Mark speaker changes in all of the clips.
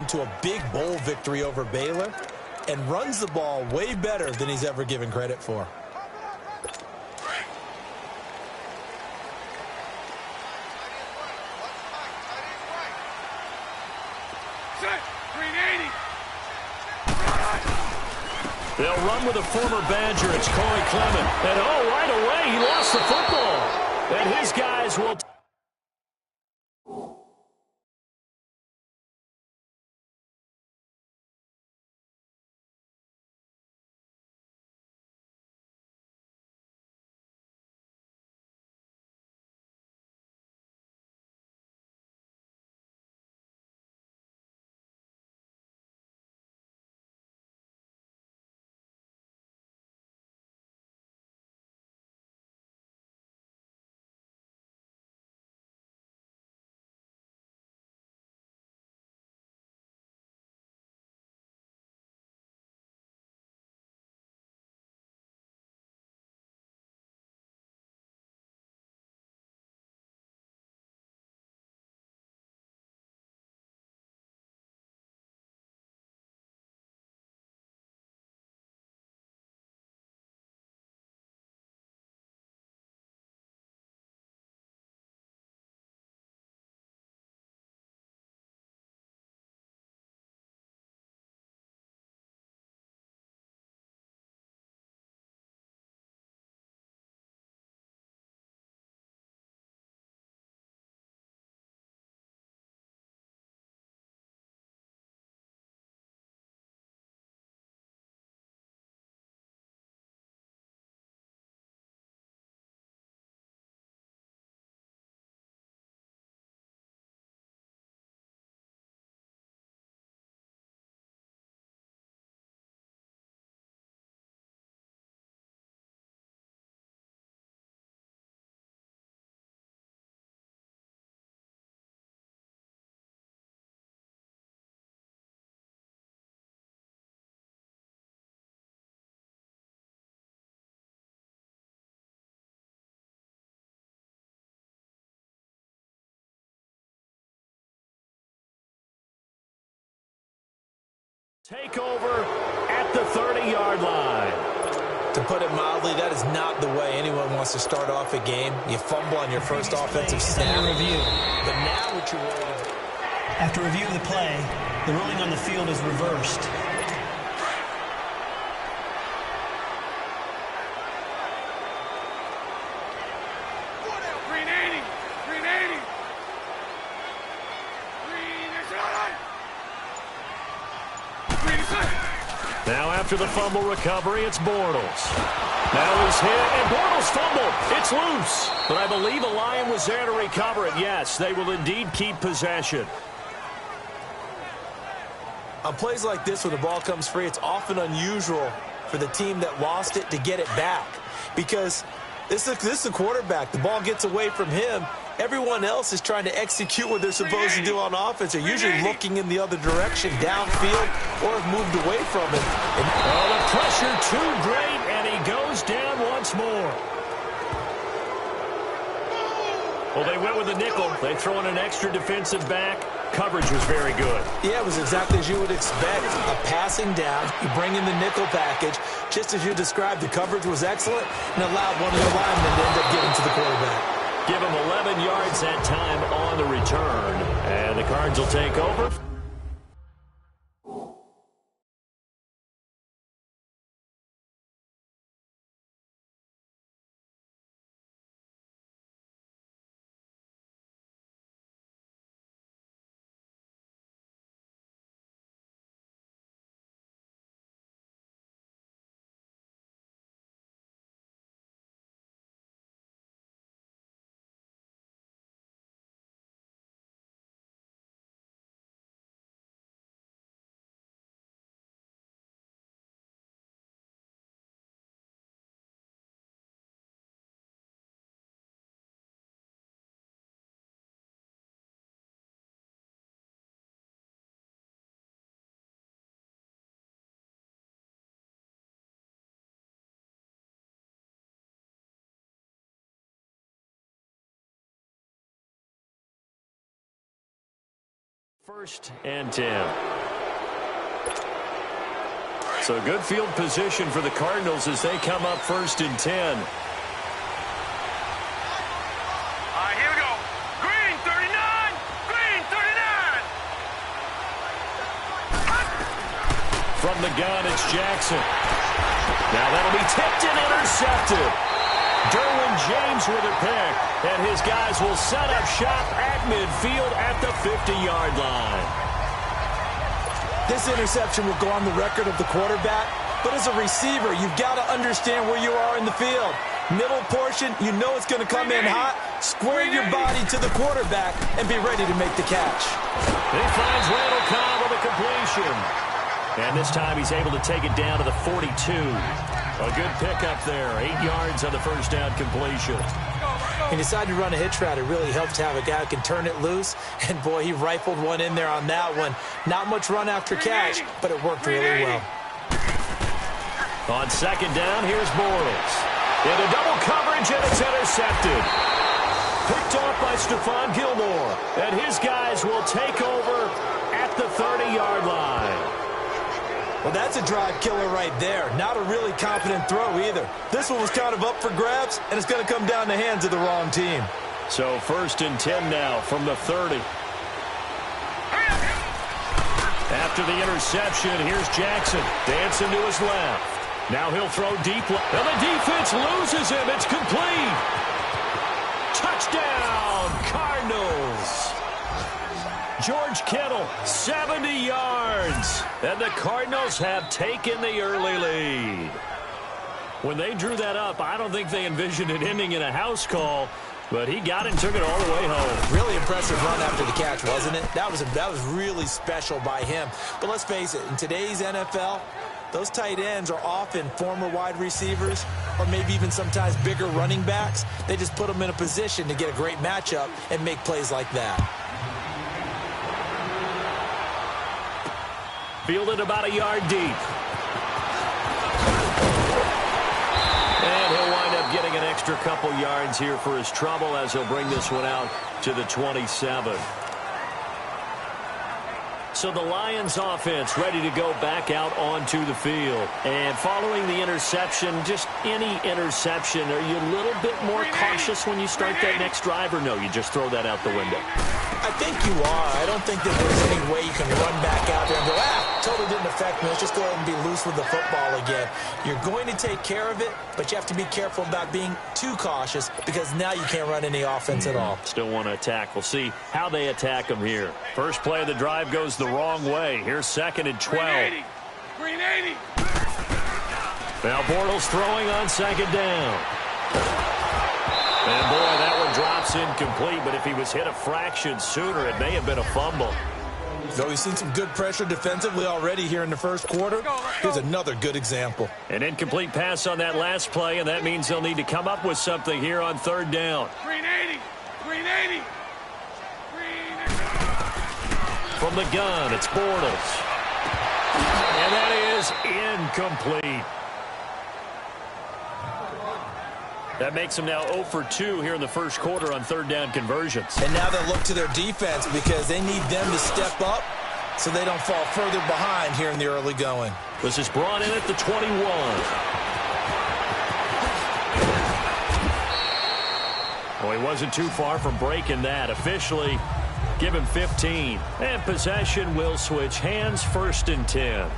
Speaker 1: to a big bowl victory over Baylor and runs the ball way better than he's ever given credit for.
Speaker 2: They'll run with a former Badger. It's Corey Clement. And, oh, right away, he lost the football. And his guys will... Take over at the 30-yard line.
Speaker 1: To put it mildly, that is not the way anyone wants to start off a game. You fumble on your first offensive snap.
Speaker 3: Review.
Speaker 1: But now what you're worried about.
Speaker 3: After review of the play, the ruling on the field is reversed.
Speaker 2: Now after the fumble recovery, it's Bortles. Now he's hit, and Bortles fumbled. It's loose. But I believe a Lion was there to recover it. Yes, they will indeed keep possession.
Speaker 1: On plays like this, when the ball comes free, it's often unusual for the team that lost it to get it back. Because this is the quarterback. The ball gets away from him. Everyone else is trying to execute what they're supposed to do on offense. They're usually looking in the other direction, downfield, or have moved away from it.
Speaker 2: Oh, the pressure too great, and he goes down once more. Well, they went with a nickel. They throw in an extra defensive back. Coverage was very good.
Speaker 1: Yeah, it was exactly as you would expect. A passing down. You bring in the nickel package. Just as you described, the coverage was excellent and allowed one of the linemen to end up getting to the quarterback.
Speaker 2: Give him 11 yards that time on the return. And the Cards will take over. First and 10. So good field position for the Cardinals as they come up 1st and 10.
Speaker 4: All right, here we go. Green 39. Green 39.
Speaker 2: From the gun, it's Jackson. Now that'll be tipped and intercepted. Derwin James with a pick. And his guys will set up shop at midfield at the 50-yard line.
Speaker 1: This interception will go on the record of the quarterback, but as a receiver, you've got to understand where you are in the field. Middle portion, you know it's going to come in hot. Square your body to the quarterback and be ready to make the catch.
Speaker 2: He finds Randall Cobb with a completion. And this time he's able to take it down to the 42. A good pickup there. 8 yards on the first down completion.
Speaker 1: He decided to run a hitch route. It really helps to have a guy who can turn it loose. And, boy, he rifled one in there on that one. Not much run after catch, but it worked really well.
Speaker 2: On second down, here's Bortles. Into double coverage, and it's intercepted. Picked off by Stephon Gilmore. And his guys will take over at the 30-yard line.
Speaker 1: Well, that's a drive killer right there. Not a really confident throw either. This one was kind of up for grabs, and it's going to come down the hands of the wrong team.
Speaker 2: So 1st and 10 now from the 30. After the interception, here's Jackson dancing to his left. Now he'll throw deep. And the defense loses him. It's complete. Touchdown, Cardinals. George Kittle, 70 yards. And the Cardinals have taken the early lead. When they drew that up, I don't think they envisioned it ending in a house call, but he got it and took it all the way home.
Speaker 1: Really impressive run after the catch, wasn't it? That was really special by him. But let's face it, in today's NFL, those tight ends are often former wide receivers or maybe even sometimes bigger running backs. They just put them in a position to get a great matchup and make plays like that.
Speaker 2: Fielded about a yard deep. And he'll wind up getting an extra couple yards here for his trouble as he'll bring this one out to the 27. So the Lions offense ready to go back out onto the field. And following the interception, just any interception, are you a little bit more cautious when you start that next drive, or no, you just throw that out the window?
Speaker 1: I think you are. I don't think that there's any way you can run back out there and go, totally didn't affect me. Let's just go ahead and be loose with the football again. You're going to take care of it, but you have to be careful about being too cautious because now you can't run any offense at all.
Speaker 2: Still want to attack. We'll see how they attack them here. First play of the drive goes the wrong way. Here's 2nd and 12.
Speaker 4: Green 80.
Speaker 2: Now Bortles throwing on 2nd down. And, boy, that one drops incomplete, but if he was hit a fraction sooner, it may have been a fumble.
Speaker 1: So we've seen some good pressure defensively already here in the first quarter. Here's another good example.
Speaker 2: An incomplete pass on that last play, and that means they'll need to come up with something here on 3rd down.
Speaker 4: Green 80. Green 80.
Speaker 2: From the gun, it's Bortles. And that is incomplete. That makes them now 0 for 2 here in the first quarter on 3rd down conversions.
Speaker 1: And now they'll look to their defense because they need them to step up so they don't fall further behind here in the early going.
Speaker 2: This is brought in at the 21. Well, he wasn't too far from breaking that. Officially, give him 15. And possession will switch hands, 1st and 10.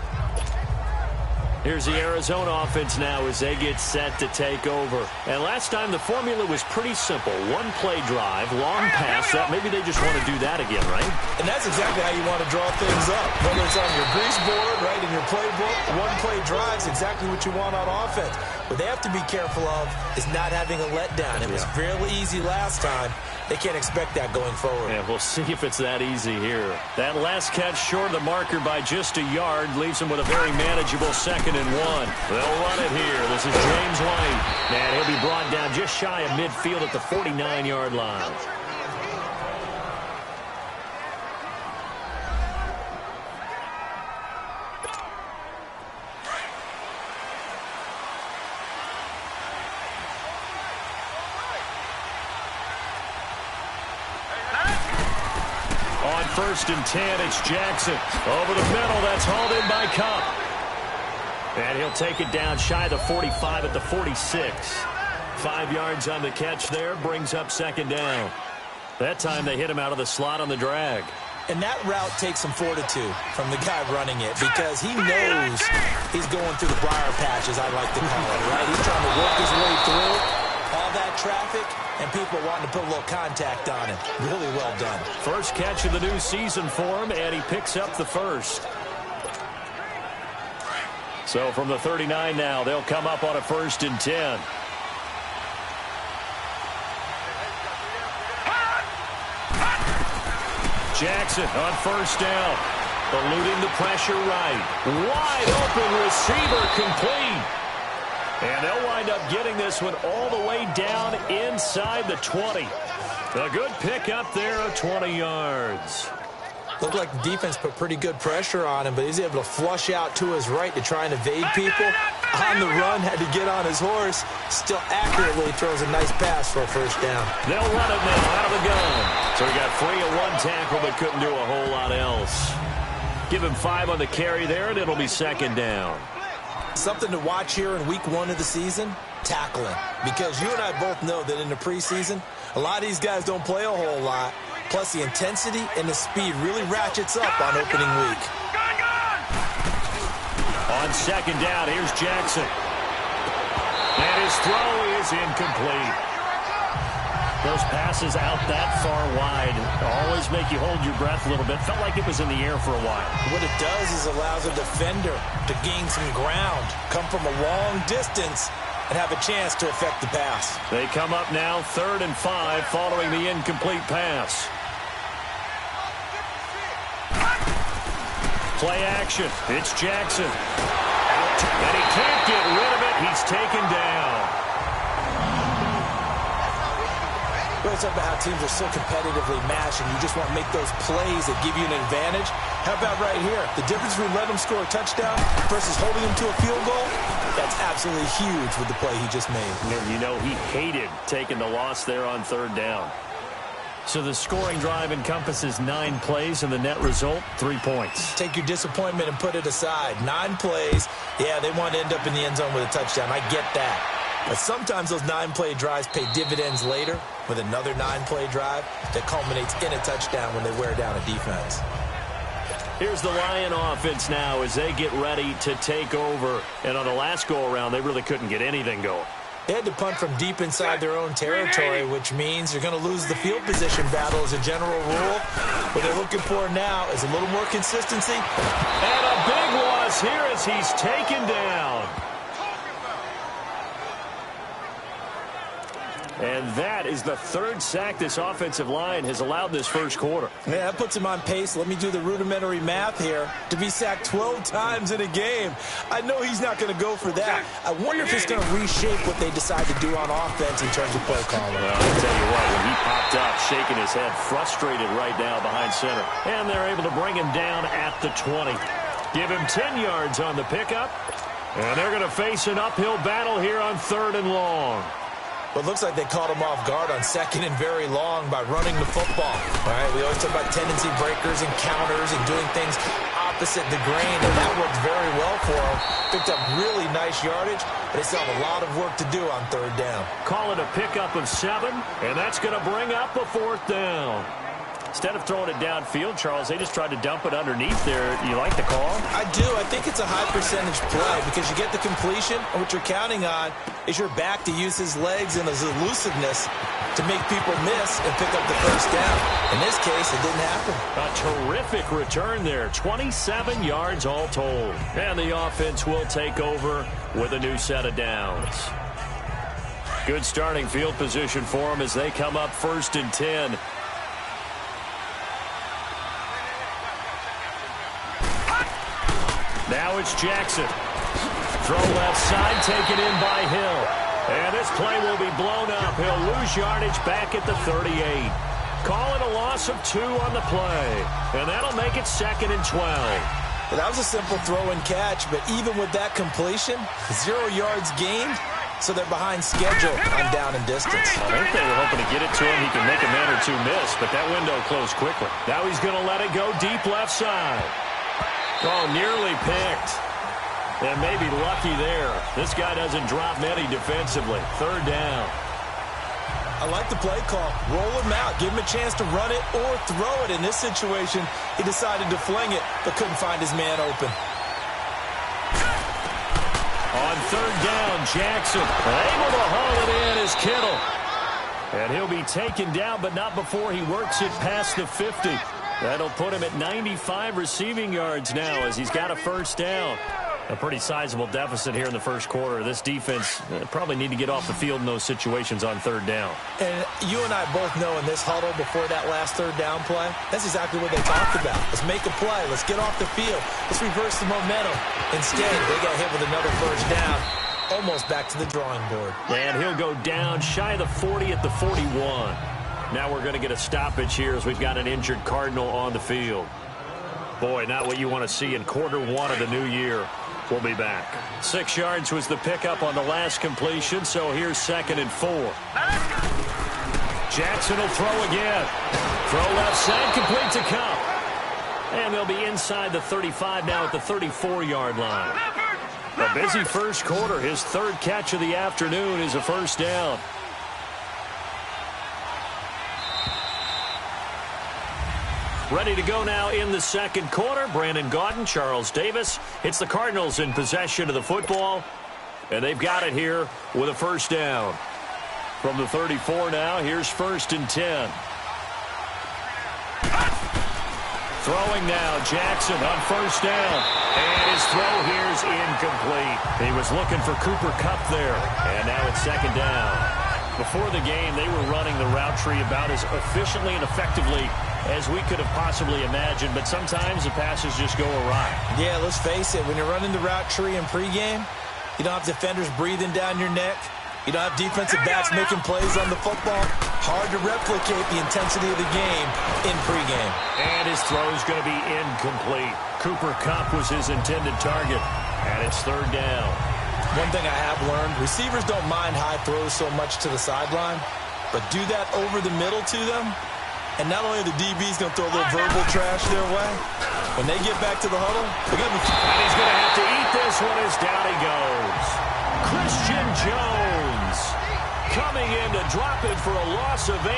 Speaker 2: Here's the Arizona offense now as they get set to take over. And last time the formula was pretty simple. One-play drive, long pass. That maybe they just want to do that again, right?
Speaker 1: And that's exactly how you want to draw things up. Whether it's on your grease board, right, in your playbook, one-play drive is exactly what you want on offense. What they have to be careful of is not having a letdown. It was fairly easy last time. They can't expect that going forward.
Speaker 2: Yeah, we'll see if it's that easy here. That last catch short of the marker by just a yard leaves them with a very manageable 2nd and 1. They'll run it here. This is James White. And he'll be brought down just shy of midfield at the 49-yard line. On 1st and 10, it's Jackson. Over the middle, that's hauled in by Cup. And he'll take it down shy of the 45 at the 46. 5 yards on the catch there, brings up second down. That time they hit him out of the slot on the drag.
Speaker 1: And that route takes some fortitude from the guy running it because he knows he's going through the briar patch, as I like to call it, right? He's trying to work his way through all that traffic, and people wanting to put a little contact on it. Really well done.
Speaker 2: First catch of the new season for him, and he picks up the first. So from the 39 now, they'll come up on a 1st and 10. Jackson on 1st down. Eluding the pressure right. Wide open receiver complete. And they'll wind up getting this one all the way down inside the 20. A good pickup there of 20 yards.
Speaker 1: Looked like the defense put pretty good pressure on him, but he's able to flush out to his right to try and evade people. On the run, had to get on his horse. Still accurately throws a nice pass for a 1st down.
Speaker 2: They'll run it now out of the gun. So he got free of 1 tackle, but couldn't do a whole lot else. Give him 5 on the carry there, and it'll be 2nd down.
Speaker 1: Something to watch here in week 1 of the season, tackling. Because you and I both know that in the preseason, a lot of these guys don't play a whole lot. Plus, the intensity and the speed really ratchets up on opening week.
Speaker 2: On 2nd down, here's Jackson. And his throw is incomplete. Those passes out that far wide always make you hold your breath a little bit. Felt like it was in the air for a while.
Speaker 1: What it does is allows a defender to gain some ground, come from a long distance, and have a chance to affect the pass.
Speaker 2: They come up now 3rd and 5 following the incomplete pass. Play action. It's Jackson. Out. And he can't get rid of it. He's taken down.
Speaker 1: We always talk about how teams are so competitively matched, and you just want to make those plays that give you an advantage. How about right here? The difference between letting them score a touchdown versus holding them to a field goal, that's absolutely huge with the play he just made.
Speaker 2: You know, he hated taking the loss there on 3rd down. So the scoring drive encompasses 9 plays, and the net result, 3 points.
Speaker 1: Take your disappointment and put it aside. 9 plays. Yeah, they want to end up in the end zone with a touchdown. I get that. But sometimes those 9-play drives pay dividends later with another 9-play drive that culminates in a touchdown when they wear down a defense.
Speaker 2: Here's the Lion offense now as they get ready to take over. And on the last go-around, they really couldn't get anything going.
Speaker 1: They had to punt from deep inside their own territory, which means you're going to lose the field position battle as a general rule. What they're looking for now is a little more consistency.
Speaker 2: And a big loss here as he's taken down. And that is the 3rd sack this offensive line has allowed this first quarter.
Speaker 1: Yeah, that puts him on pace. Let me do the rudimentary math here. To be sacked 12 times in a game. I know he's not going to go for that. I wonder if it's going to reshape what they decide to do on offense in terms of play calling.
Speaker 2: Well, I'll tell you what, when he popped up, shaking his head, frustrated right now behind center. And they're able to bring him down at the 20. Give him 10 yards on the pickup. And they're going to face an uphill battle here on 3rd and long.
Speaker 1: But it looks like they caught him off guard on 2nd and very long by running the football. All right, we always talk about tendency breakers and counters and doing things opposite the grain, and that worked very well for him. Picked up really nice yardage, but they still have a lot of work to do on 3rd down.
Speaker 2: Call it a pickup of 7, and that's going to bring up a 4th down. Instead of throwing it downfield, Charles, they just tried to dump it underneath there. You like the call?
Speaker 1: I do. I think it's a high-percentage play because you get the completion, and what you're counting on is your back to use his legs and his elusiveness to make people miss and pick up the 1st down. In this case, it didn't happen.
Speaker 2: A terrific return there. 27 yards all told. And the offense will take over with a new set of downs. Good starting field position for them as they come up 1st and 10. Now it's Jackson. Throw left side, taken in by Hill. And this play will be blown up. He'll lose yardage back at the 38. Call it a loss of 2 on the play. And that'll make it 2nd and 12.
Speaker 1: Well, that was a simple throw and catch, but even with that completion, 0 yards gained, so they're behind schedule on down and distance.
Speaker 2: I think they were hoping to get it to him. He can make a man or 2 miss, but that window closed quickly. Now he's going to let it go deep left side. Oh, nearly picked. And maybe lucky there. This guy doesn't drop many defensively. Third down.
Speaker 1: I like the play call. Roll him out. Give him a chance to run it or throw it. In this situation, he decided to fling it, but couldn't find his man open.
Speaker 2: On third down, Jackson able to haul it in is Kittle. And he'll be taken down, but not before he works it past the 50. That'll put him at 95 receiving yards now as he's got a first down. A pretty sizable deficit here in the first quarter. This defense probably need to get off the field in those situations on third down.
Speaker 1: And you and I both know in this huddle before that last third down play, that's exactly what they talked about. Let's make a play. Let's get off the field. Let's reverse the momentum. Instead, they got hit with another first down. Almost back to the drawing board.
Speaker 2: And he'll go down shy of the 40 at the 41. Now we're going to get a stoppage here as we've got an injured Cardinal on the field. Boy, not what you want to see in quarter one of the new year. We'll be back. 6 yards was the pickup on the last completion, so here's 2nd and 4. Jackson will throw again. Throw left side, complete to Cup. And they'll be inside the 35 now at the 34-yard line. A busy first quarter. His 3rd catch of the afternoon is a first down. Ready to go now in the second quarter. Brandon Gaudin, Charles Davis. It's the Cardinals in possession of the football. And they've got it here with a first down. From the 34 now, here's 1st and 10. Throwing now, Jackson on first down. And his throw here's incomplete. He was looking for Cooper Kupp there. And now it's 2nd down. Before the game, they were running the route tree about as efficiently and effectively as we could have possibly imagined, but sometimes the passes just go awry.
Speaker 1: Yeah, let's face it. When you're running the route tree in pregame, you don't have defenders breathing down your neck. You don't have defensive backs making plays on the football. Hard to replicate the intensity of the game in pregame.
Speaker 2: And his throw is going to be incomplete. Cooper Kupp was his intended target, and it's 3rd down.
Speaker 1: One thing I have learned, receivers don't mind high throws so much to the sideline, but do that over the middle to them, and not only are the DBs going to throw a little verbal trash their way, when they get back to the huddle, they're going to be...
Speaker 2: And he's going to have to eat this one as down he goes. Christian Jones coming in to drop it for a loss of 8,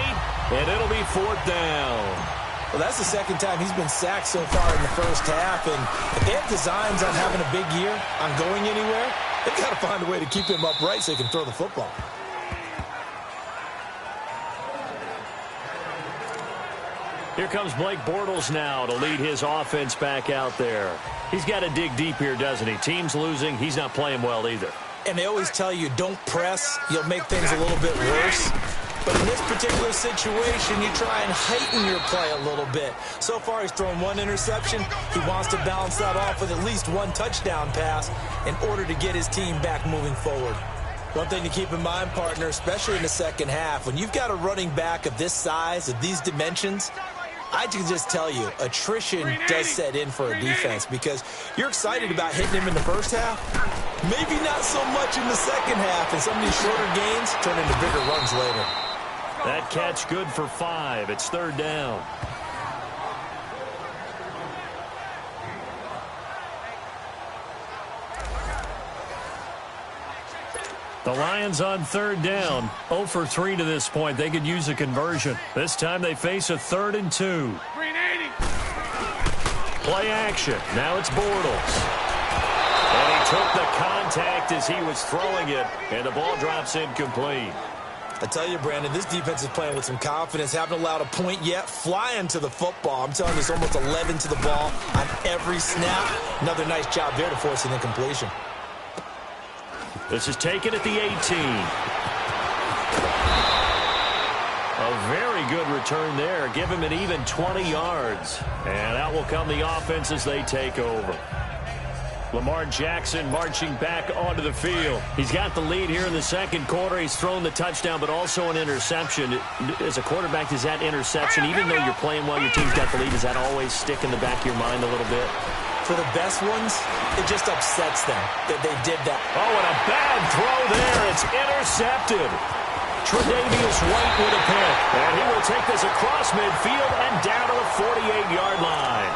Speaker 2: and it'll be 4th down.
Speaker 1: Well, that's the 2nd time he's been sacked so far in the first half, and if they have designs on having a big year, on going anywhere, they've got to find a way to keep him upright so he can throw the football.
Speaker 2: Here comes Blake Bortles now to lead his offense back out there. He's got to dig deep here, doesn't he? Team's losing. He's not playing well either.
Speaker 1: And they always tell you, don't press. You'll make things a little bit worse. But in this particular situation, you try and heighten your play a little bit. So far, he's thrown 1 interception. He wants to balance that off with at least 1 touchdown pass in order to get his team back moving forward. One thing to keep in mind, partner, especially in the second half, when you've got a running back of this size, of these dimensions, I can just tell you, attrition does set in for a defense because you're excited about hitting him in the first half. Maybe not so much in the second half, and some of these shorter gains turn into bigger runs later.
Speaker 2: That catch good for 5. It's 3rd down. The Lions on 3rd down. 0 for 3 to this point. They could use a conversion. This time they face a 3rd and 2.
Speaker 4: Green 80.
Speaker 2: Play action. Now it's Bortles. And he took the contact as he was throwing it, and the ball drops incomplete.
Speaker 1: I tell you, Brandon, this defense is playing with some confidence. Haven't allowed a point yet. Flying to the football. I'm telling you, it's almost 11 to the ball on every snap. Another nice job there to force an incompletion.
Speaker 2: This is taken at the 18. A very good return there. Give him an even 20 yards. And out will come the offense as they take over. Lamar Jackson marching back onto the field. He's got the lead here in the second quarter. He's thrown the touchdown, but also an interception. As a quarterback, does that interception, even though you're playing well, your team's got the lead, does that always stick in the back of your mind a little bit?
Speaker 1: For the best ones, it just upsets them that they did that.
Speaker 2: Oh, and a bad throw there. It's intercepted. Tre'Davious White with a pick. And he will take this across midfield and down to the 48-yard line.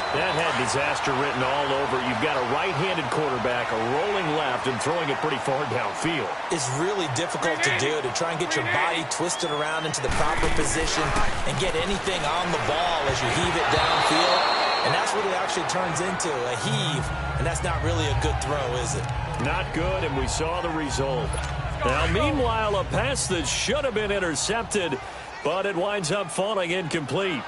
Speaker 2: That had disaster written all over. You've got a right-handed quarterback, a rolling left, and throwing it pretty far downfield.
Speaker 1: It's really difficult to do, to try and get your body twisted around into the proper position and get anything on the ball as you heave it downfield. And that's what it actually turns into, a heave. And that's not really a good throw, is it?
Speaker 2: Not good, and we saw the result. Now, meanwhile, a pass that should have been intercepted, but it winds up falling incomplete.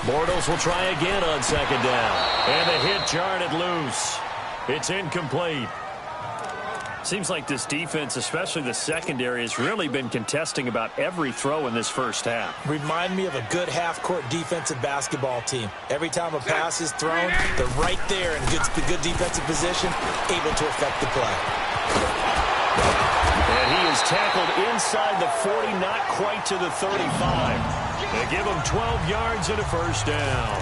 Speaker 2: Bortles will try again on second down. And the hit jarred it loose. It's incomplete. Seems like this defense, especially the secondary, has really been contesting about every throw in this first half.
Speaker 1: Remind me of a good half-court defensive basketball team. Every time a pass is thrown, they're right there in good defensive position, able to affect the play.
Speaker 2: And he is tackled inside the 40, not quite to the 35. They give him 12 yards and a first down.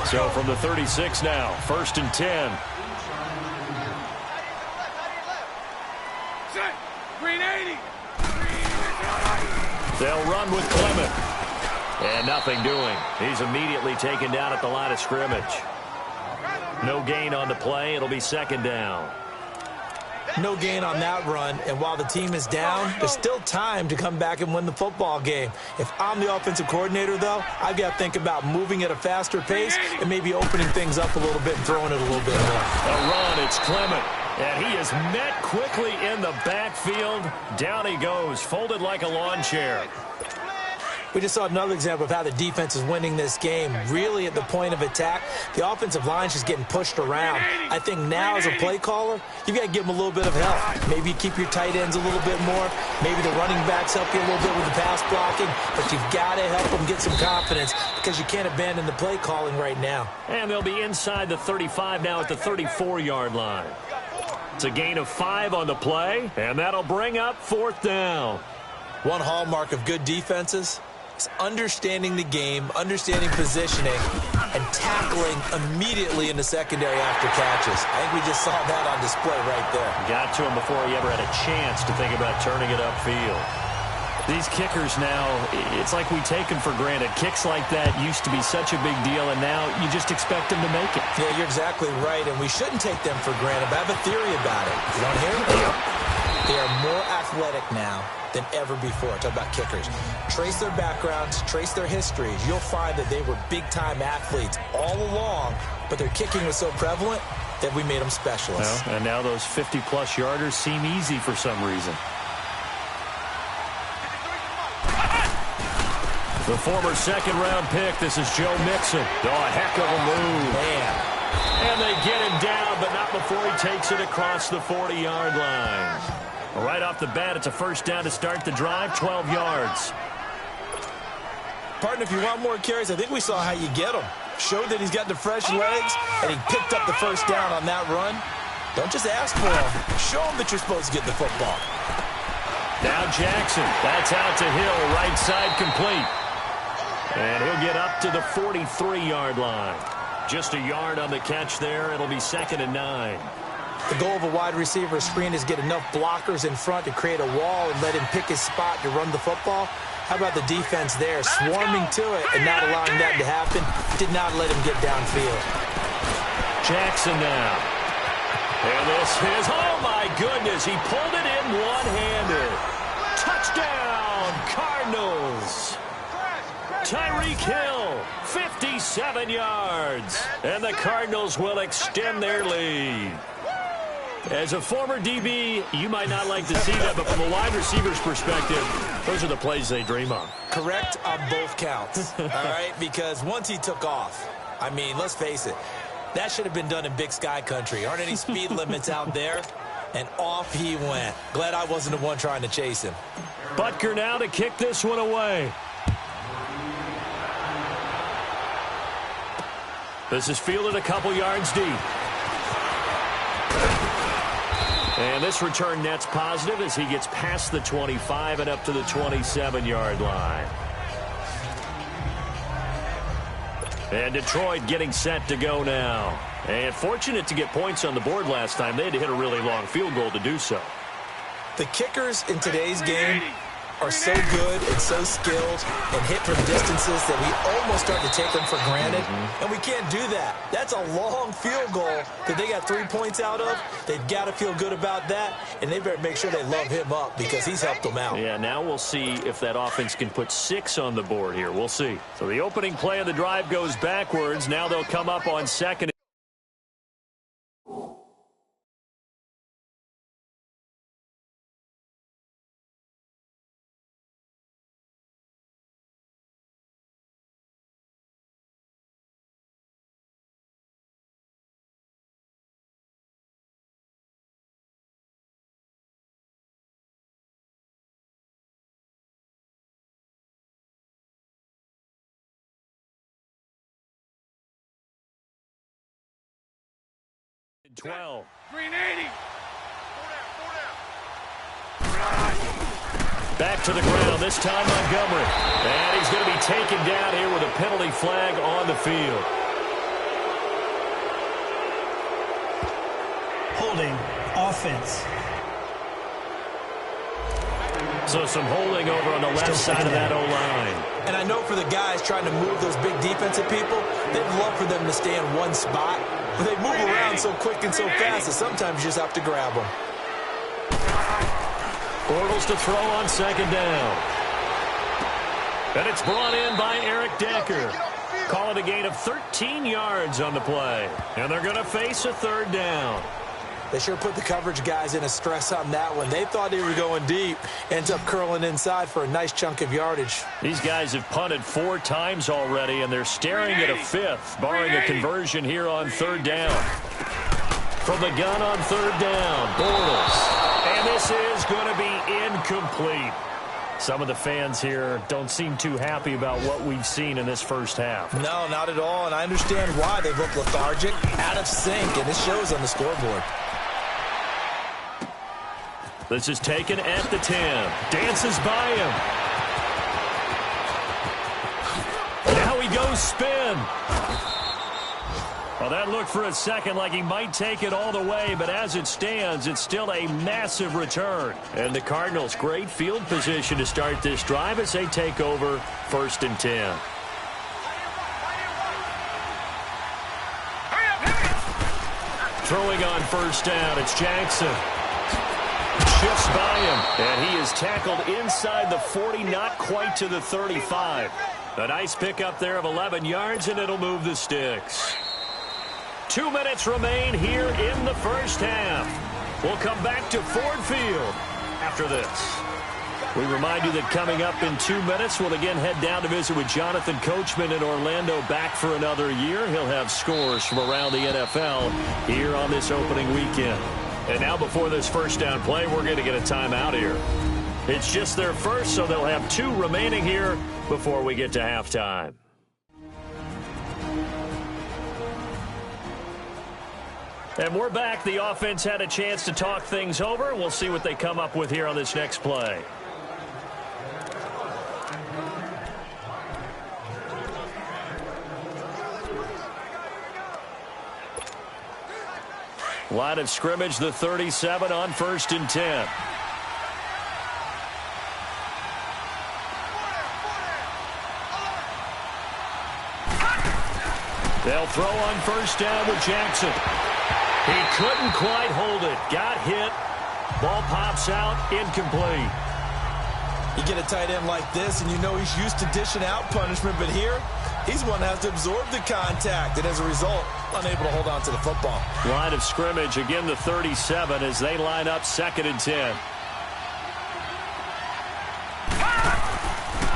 Speaker 2: So from the 36 now, 1st and 10.
Speaker 4: Green 80.
Speaker 2: They'll run with Clement. And nothing doing. He's immediately taken down at the line of scrimmage. No gain on the play. It'll be second down.
Speaker 1: No gain on that run, and while the team is down, there's still time to come back and win the football game. If I'm the offensive coordinator, though, I've got to think about moving at a faster pace and maybe opening things up a little bit and throwing it a little bit more.
Speaker 2: A run, it's Clement. And he is met quickly in the backfield. Down he goes, folded like a lawn chair.
Speaker 1: We just saw another example of how the defense is winning this game. Really at the point of attack, the offensive line is just getting pushed around. I think now as a play caller, you've got to give them a little bit of help. Maybe you keep your tight ends a little bit more. Maybe the running backs help you a little bit with the pass blocking. But you've got to help them get some confidence because you can't abandon the play calling right now.
Speaker 2: And they'll be inside the 35 now at the 34-yard line. It's a gain of 5 on the play, and that'll bring up 4th down.
Speaker 1: One hallmark of good defenses is understanding the game, understanding positioning, and tackling immediately in the secondary after catches. I think we just saw that on display right there.
Speaker 2: Got to him before he ever had a chance to think about turning it upfield. These kickers now, it's like we take them for granted. Kicks like that used to be such a big deal, and now you just expect them to make it.
Speaker 1: Yeah, you're exactly right, and we shouldn't take them for granted, but I have a theory about it. You want to hear it? They are more athletic now than ever before. Talk about kickers. Trace their backgrounds, trace their histories. You'll find that they were big-time athletes all along, but their kicking was so prevalent that we made them specialists.
Speaker 2: Well, and now those 50-plus yarders seem easy for some reason. The former second-round pick, this is Joe Mixon. Oh, a heck of a move.
Speaker 1: Man.
Speaker 2: And they get him down, but not before he takes it across the 40-yard line. Right off the bat, it's a first down to start the drive, 12 yards.
Speaker 1: Partner, if you want more carries, I think we saw how you get them. Showed that he's got the fresh legs, and he picked up the first down on that run. Don't just ask for him. Show him that you're supposed to get the football.
Speaker 2: Now Jackson. That's out to Hill, right side complete. And he'll get up to the 43-yard line. Just a yard on the catch there. It'll be 2nd and 9.
Speaker 1: The goal of a wide receiver screen is get enough blockers in front to create a wall and let him pick his spot to run the football. How about the defense there, swarming to it and not allowing that to happen? Did not let him get downfield.
Speaker 2: Jackson now. And this is, oh my goodness, he pulled it in one-handed. Touchdown, Cardinals. Tyreek Hill, 57 yards. And the Cardinals will extend their lead. As a former DB, you might not like to see that, but from a wide receiver's perspective, those are the plays they dream of.
Speaker 1: Correct on both counts, all right? Because once he took off, I mean, let's face it, that should have been done in Big Sky Country. Aren't any speed limits out there? And off he went. Glad I wasn't the one trying to chase him.
Speaker 2: Butker now to kick this one away. This is fielded a couple yards deep. And this return net's positive as he gets past the 25 and up to the 27-yard line. And Detroit getting set to go now. And fortunate to get points on the board last time. They had to hit a really long field goal to do so.
Speaker 1: The kickers in today's game are so good and so skilled and hit from distances that we almost start to take them for granted, and we can't do that. That's a long field goal that they got 3 points out of. They've got to feel good about that, and they better make sure they love him up because he's helped them out.
Speaker 2: Yeah, now we'll see if that offense can put 6 on the board here. We'll see. So the opening play of the drive goes backwards. Now they'll come up on second. And 12.
Speaker 4: Green 80.
Speaker 2: Back to the ground, this time Montgomery. And he's going to be taken down here with a penalty flag on the field.
Speaker 3: Holding, offense.
Speaker 2: So some holding over on the left side of that O-line.
Speaker 1: And I know for the guys trying to move those big defensive people, they'd love for them to stay in one spot. But they move around so quick and so fast that sometimes you just have to grab them.
Speaker 2: Bortles to throw on second down. And it's brought in by Eric Decker. Call it a gain of 13 yards on the play. And they're going to face a third down.
Speaker 1: They sure put the coverage guys in a stress on that one. They thought they were going deep. Ends up curling inside for a nice chunk of yardage.
Speaker 2: These guys have punted 4 times already, and they're staring at a 5th, barring a conversion here on third down. From the gun on third down, Bortles. And this is going to be incomplete. Some of the fans here don't seem too happy about what we've seen in this first half.
Speaker 1: No, not at all, and I understand why. They look lethargic, out of sync, and it shows on the scoreboard.
Speaker 2: This is taken at the 10. Dances by him. Now he goes spin. Well, that looked for a second like he might take it all the way, but as it stands, it's still a massive return. And the Cardinals, great field position to start this drive as they take over 1st and 10. Throwing on first down, it's Jackson. Shifts by him, and he is tackled inside the 40, not quite to the 35. A nice pickup there of 11 yards, and it'll move the sticks. 2 minutes remain here in the first half. We'll come back to Ford Field after this. We remind you that coming up in 2 minutes, we'll again head down to visit with Jonathan Coachman in Orlando, back for another year. He'll have scores from around the NFL here on this opening weekend. And now before this first down play, we're going to get a timeout here. It's just their first, so they'll have 2 remaining here before we get to halftime. And we're back. The offense had a chance to talk things over. We'll see what they come up with here on this next play. Line of scrimmage, the 37 on 1st and 10. They'll throw on first down with Jackson. He couldn't quite hold it. Got hit. Ball pops out, incomplete.
Speaker 1: You get a tight end like this, and you know he's used to dishing out punishment, but here, he's one that has to absorb the contact, and as a result, unable to hold on to the football.
Speaker 2: Line of scrimmage, again the 37 as they line up 2nd and 10.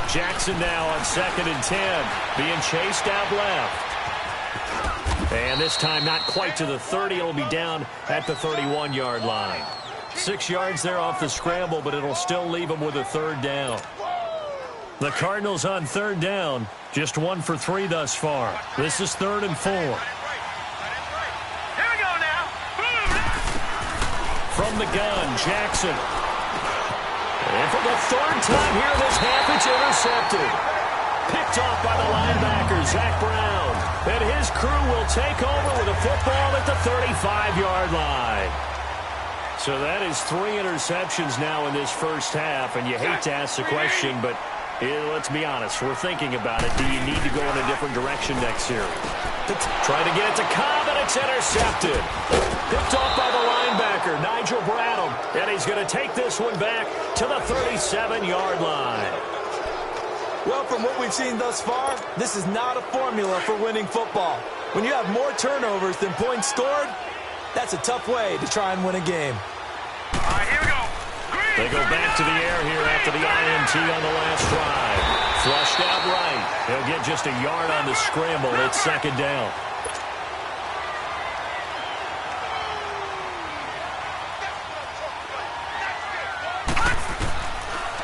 Speaker 2: Jackson now on 2nd and 10, being chased out left. And this time not quite to the 30. It'll be down at the 31-yard line. 6 yards there off the scramble, but it'll still leave them with a third down. The Cardinals on third down, just 1 for 3 thus far. This is 3rd and 4.
Speaker 4: Here we go now.
Speaker 2: From the gun, Jackson. And for the 3rd time here in this half, it's intercepted. Picked off by the linebacker, Zach Brown. And his crew will take over with a football at the 35-yard line. So that is 3 interceptions now in this first half, and you hate to ask the question, but let's be honest, we're thinking about it. Do you need to go in a different direction next year? Try to get it to Cobb, and it's intercepted. Picked off by the linebacker, Nigel Bradham, and he's going to take this one back to the 37-yard line.
Speaker 1: Well, from what we've seen thus far, this is not a formula for winning football. When you have more turnovers than points scored, that's a tough way to try and win a game.
Speaker 4: All right, here we go. Green,
Speaker 2: they go back to the air here after the INT on the last drive. Flushed out right. He'll get just a yard on the scramble. It's second down.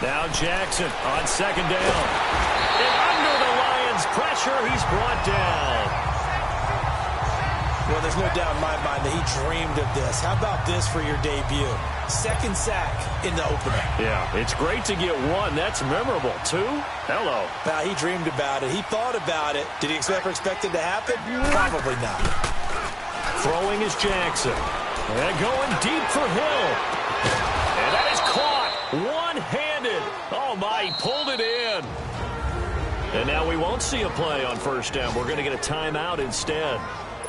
Speaker 2: Now Jackson on second down. And under the Lions' pressure, he's brought down.
Speaker 1: Well, there's no doubt in my mind that he dreamed of this. How about this for your debut? Second sack in the opener.
Speaker 2: Yeah, it's great to get one. That's memorable. 2? Hello.
Speaker 1: Now, he dreamed about it. He thought about it. Did he expect it to happen? Probably not.
Speaker 2: Throwing is Jackson. And going deep for Hill. And that is caught one-handed. Oh, my, he pulled it in. And now we won't see a play on first down. We're going to get a timeout instead,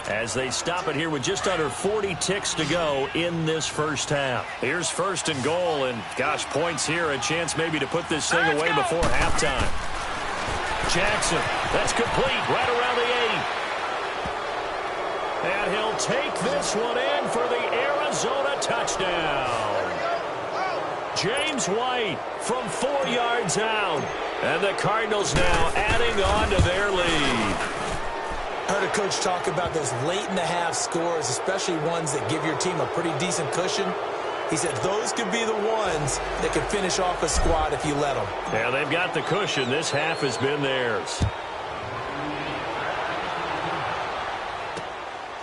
Speaker 2: as they stop it here with just under 40 ticks to go in this first half. Here's first and goal, and gosh, points here, a chance maybe to put this thing away before halftime. Jackson, that's complete, right around the 8. And he'll take this one in for the Arizona touchdown. James White from 4 yards out, and the Cardinals now adding on to their lead.
Speaker 1: I heard a coach talk about those late-in-the-half scores, especially ones that give your team a pretty decent cushion. He said those could be the ones that could finish off a squad if you let them.
Speaker 2: Yeah, they've got the cushion. This half has been theirs.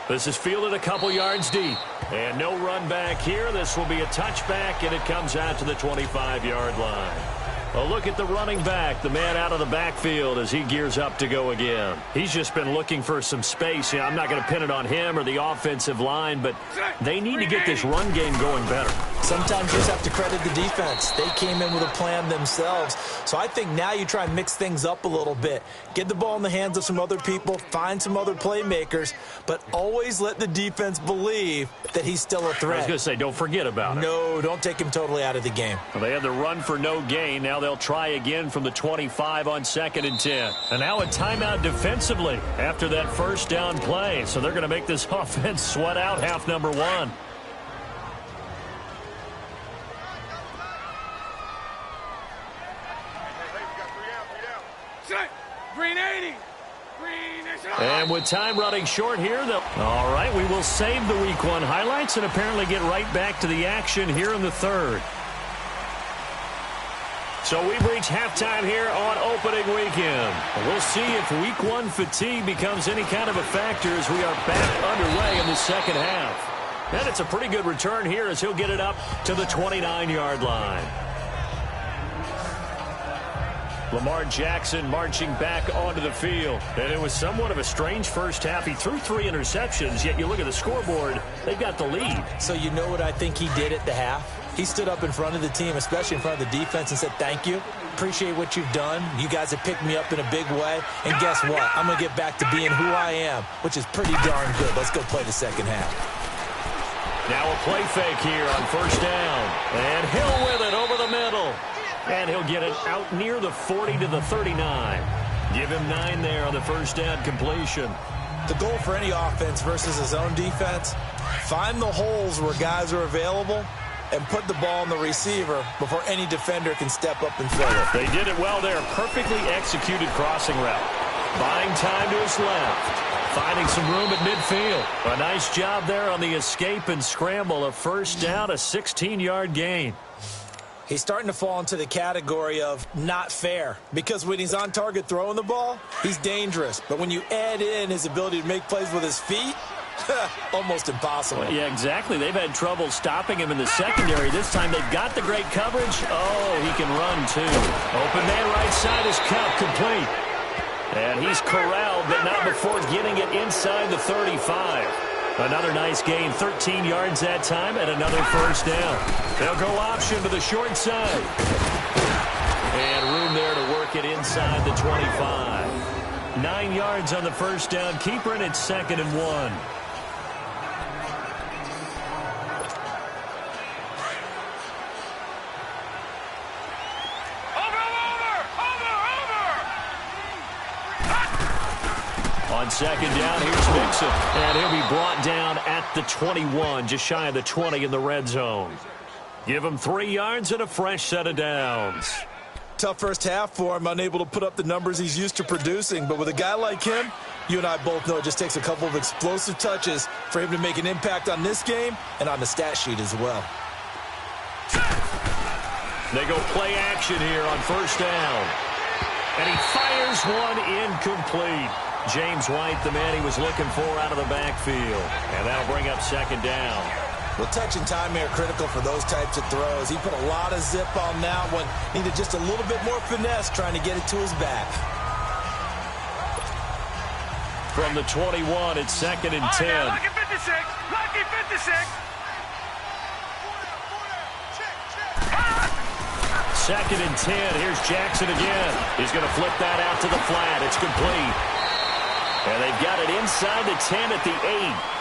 Speaker 2: This is fielded a couple yards deep. And no run back here. This will be a touchback, and it comes out to the 25-yard line. A look at the running back, the man out of the backfield as he gears up to go again. He's just been looking for some space. Yeah, I'm not going to pin it on him or the offensive line, but they need to get this run game going better.
Speaker 1: Sometimes you just have to credit the defense. They came in with a plan themselves. So I think now you try and mix things up a little bit. Get the ball in the hands of some other people, find some other playmakers, but always let the defense believe that he's still a threat.
Speaker 2: I was going to say, don't forget about it.
Speaker 1: No, don't take him totally out of the game.
Speaker 2: Well, they had the run for no gain. Now they'll try again from the 25 on 2nd and 10. And now a timeout defensively after that first down play. So they're going to make this offense sweat out half number 1.
Speaker 4: Green 80.
Speaker 2: And with time running short here, all right, we will save the Week 1 highlights and apparently get right back to the action here in the 3rd. So we've reached halftime here on opening weekend. We'll see if Week 1 fatigue becomes any kind of a factor as we are back underway in the second half. And it's a pretty good return here as he'll get it up to the 29-yard line. Lamar Jackson marching back onto the field. And it was somewhat of a strange first half. He threw 3 interceptions, yet you look at the scoreboard, they've got the lead.
Speaker 1: So you know what I think he did at the half? He stood up in front of the team, especially in front of the defense, and said, thank you. Appreciate what you've done. You guys have picked me up in a big way. And guess what? I'm going to get back to being who I am, which is pretty darn good. Let's go play the second half.
Speaker 2: Now a play fake here on first down. And Hill with it over the middle. And he'll get it out near the 40 to the 39. Give him 9 there on the first down completion.
Speaker 1: The goal for any offense versus his own defense, find the holes where guys are available and put the ball on the receiver before any defender can step up and fill it.
Speaker 2: They did it well there. Perfectly executed crossing route. Buying time to his left. Finding some room at midfield. A nice job there on the escape and scramble. A first down, a 16-yard gain.
Speaker 1: He's starting to fall into the category of not fair, because when he's on target throwing the ball, he's dangerous. But when you add in his ability to make plays with his feet, almost impossible.
Speaker 2: Yeah, exactly. They've had trouble stopping him in the secondary. This time they've got the great coverage. Oh, he can run too. Open man right side is Cup, complete. And he's corralled, but not before getting it inside the 35. Another nice gain, 13 yards that time, and another first down. They'll go option to the short side. And room there to work it inside the 25. 9 yards on the first down keeper, and it's 2nd and 1. On 2nd down, here's Mixon. And he'll be brought down at the 21, just shy of the 20 in the red zone. Give him 3 yards and a fresh set of downs.
Speaker 1: Tough first half for him, unable to put up the numbers he's used to producing. But with a guy like him, you and I both know it just takes a couple of explosive touches for him to make an impact on this game and on the stat sheet as well.
Speaker 2: They go play action here on first down. And he fires one incomplete. James White, the man he was looking for out of the backfield. And that'll bring up 2nd down.
Speaker 1: Well, touch and time here critical for those types of throws. He put a lot of zip on that one. Needed just a little bit more finesse trying to get it to his back.
Speaker 2: From the 21, it's 2nd and 10.
Speaker 4: Lucky 56. Lucky 56.
Speaker 2: 2nd and 10. Here's Jackson again. He's going to flip that out to the flat. It's complete. And they've got it inside the 10 at the 8.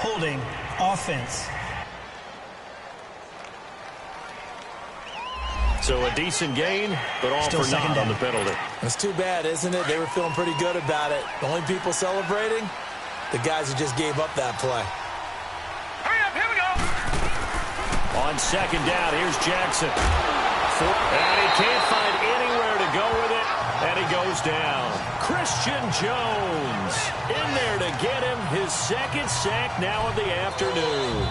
Speaker 3: Holding offense.
Speaker 2: So a decent gain, but all
Speaker 3: Still
Speaker 2: for naught on the penalty.
Speaker 1: It's too bad, isn't it? They were feeling pretty good about it. The only people celebrating, the guys who just gave up that play.
Speaker 4: Hurry up, here we go.
Speaker 2: On 2nd down, here's Jackson. And he can't find anywhere to go with it, and he goes down. Christian Jones in there to get him his 2nd sack now of the afternoon.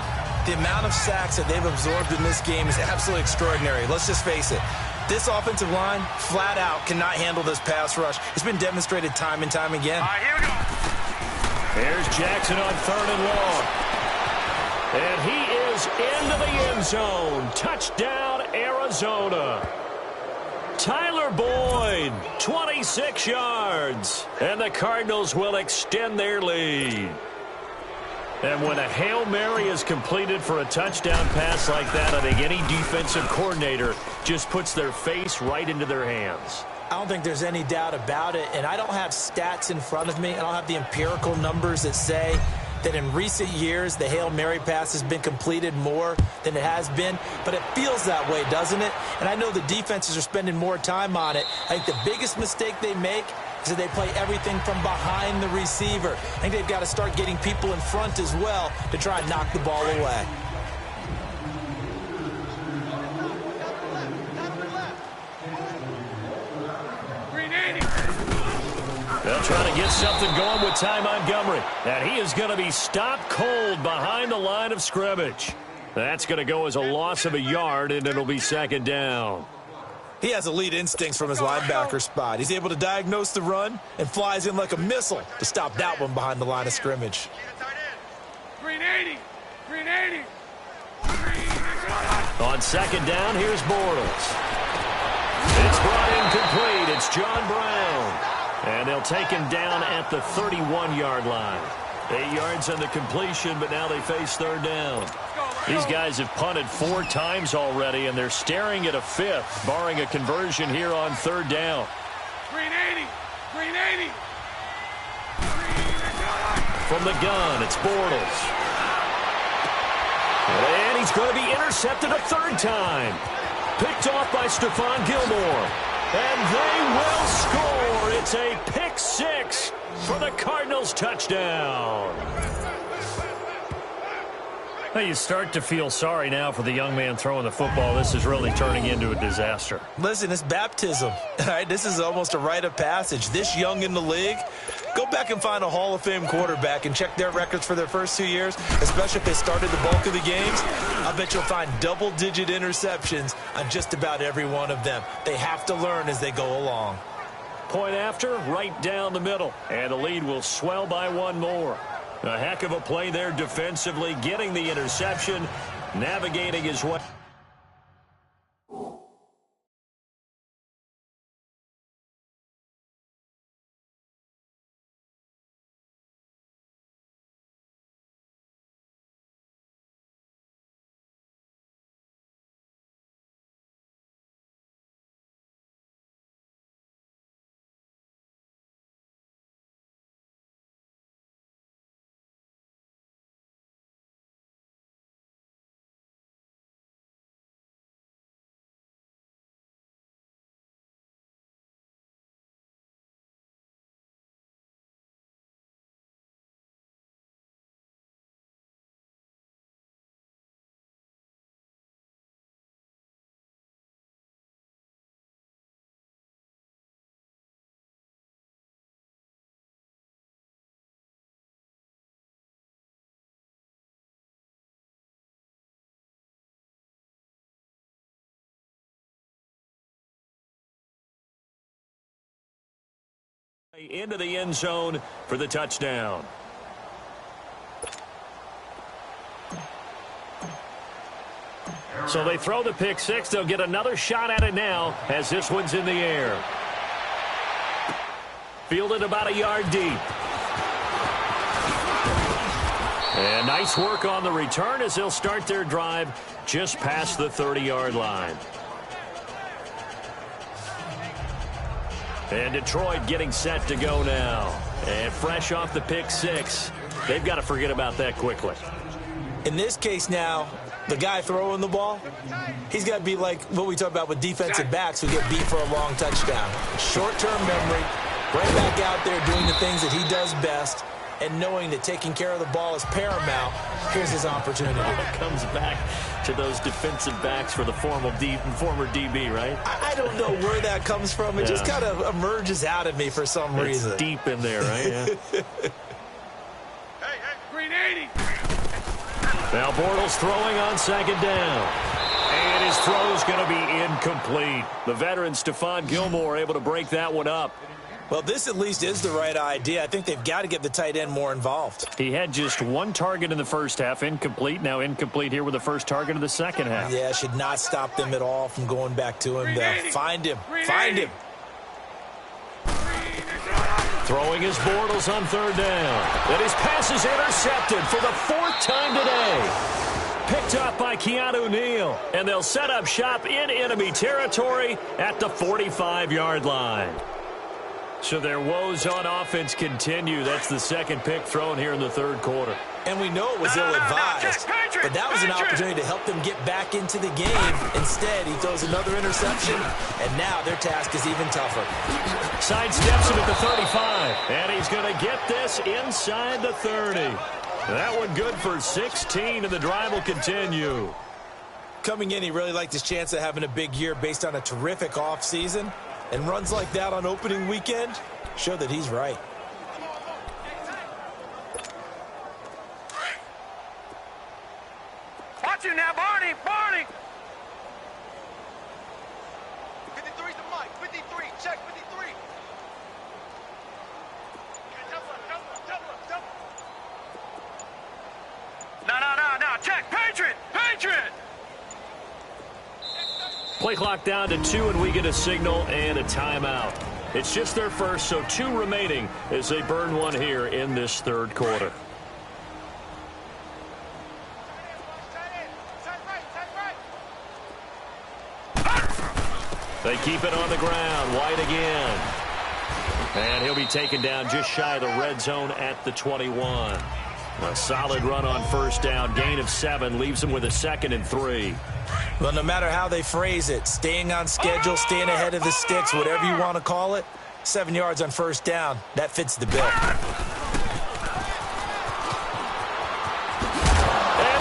Speaker 1: The amount of sacks that they've absorbed in this game is absolutely extraordinary. Let's just face it. This offensive line, flat out, cannot handle this pass rush. It's been demonstrated time and time again.
Speaker 4: All right, here we go.
Speaker 2: Here's Jackson on 3rd and long. And he is into the end zone. Touchdown, Arizona. Tyler Boyd, 26 yards. And the Cardinals will extend their lead. And when a Hail Mary is completed for a touchdown pass like that, I think any defensive coordinator just puts their face right into their hands.
Speaker 1: I don't think there's any doubt about it, and I don't have stats in front of me. I don't have the empirical numbers that say that in recent years the Hail Mary pass has been completed more than it has been, but it feels that way, doesn't it? And I know the defenses are spending more time on it. I think the biggest mistake they make is that they play everything from behind the receiver. I think they've got to start getting people in front as well to try and knock the ball away.
Speaker 2: They'll try to get something going with Ty Montgomery. And he is going to be stopped cold behind the line of scrimmage. That's going to go as a loss of a yard, and it'll be 2nd down.
Speaker 1: He has elite instincts from his linebacker spot. He's able to diagnose the run and flies in like a missile to stop that one behind the line of scrimmage.
Speaker 4: Green 80. Green 80.
Speaker 2: On 2nd down, here's Bortles. It's brought incomplete. It's John Brown. And they'll take him down at the 31-yard line. 8 yards on the completion, but now they face 3rd down. These guys have punted 4 times already, and they're staring at a 5th, barring a conversion here on 3rd down.
Speaker 4: Green 80. Green 80.
Speaker 2: From the gun, it's Bortles. And he's going to be intercepted a 3rd time. Picked off by Stephon Gilmore. And they will score. It's a pick 6 for the Cardinals touchdown. Well, you start to feel sorry now for the young man throwing the football. This is really turning into a disaster.
Speaker 1: Listen, it's baptism. All right, this is almost a rite of passage. This young in the league, go back and find a Hall of Fame quarterback and check their records for their first 2 years, especially if they started the bulk of the games. I bet you'll find double-digit interceptions on just about every one of them. They have to learn as they go along.
Speaker 2: Point after, right down the middle. And the lead will swell by 1 more. A heck of a play there defensively, getting the interception, navigating his way. Into the end zone for the touchdown. So they throw the pick six. They'll get another shot at it now as this one's in the air. Fielded about a yard deep. And nice work on the return as they'll start their drive just past the 30-yard line. And Detroit getting set to go now. And fresh off the pick six. They've got to forget about that quickly.
Speaker 1: In this case now, the guy throwing the ball, he's got to be like what we talk about with defensive backs who get beat for a long touchdown. Short-term memory, right back out there doing the things that he does best, and knowing that taking care of the ball is paramount. Here's his opportunity.
Speaker 2: It comes back to those defensive backs for the former DB, right?
Speaker 1: I don't know where that comes from. It just kind of emerges out of me for some reason.
Speaker 2: It's deep in there, right? Yeah.
Speaker 4: Hey, green 80.
Speaker 2: Now Bortles throwing on second down. And his throw's going to be incomplete. The veteran Stephon Gilmore able to break that one up.
Speaker 1: Well, this at least is the right idea. I think they've got to get the tight end more involved.
Speaker 2: He had just one target in the first half, incomplete. Now incomplete here with the first target of the second half.
Speaker 1: Yeah, should not stop them at all from going back to him. Find him. Find him.
Speaker 2: Throwing his Bortles on third down. And his pass is intercepted for the fourth time today. Picked up by Keanu Neal. And they'll set up shop in enemy territory at the 45-yard line. So their woes on offense continue. That's the second pick thrown here in the third quarter.
Speaker 1: And we know it was ill-advised, but that was an opportunity to help them get back into the game. Instead, he throws another interception, and now their task is even tougher.
Speaker 2: Sidesteps him at the 35, and he's going to get this inside the 30. That one good for 16, and the drive will continue.
Speaker 1: Coming in, he really liked his chance of having a big year based on a terrific offseason. And runs like that on opening weekend show that he's right.
Speaker 4: Watch him now, Barney.
Speaker 5: 53's the mic. 53. Check 53. Jump.
Speaker 4: No. Check. Patriot.
Speaker 2: Play clock down to 2, and we get a signal and a timeout. It's just their first, so 2 remaining as they burn one here in this third quarter. They keep it on the ground. White again. And he'll be taken down just shy of the red zone at the 21. A solid run on first down. Gain of 7 leaves them with a 2nd and 3.
Speaker 1: Well, no matter how they phrase it, staying on schedule, staying ahead of the sticks, whatever you want to call it, 7 yards on first down, that fits the bill.
Speaker 2: And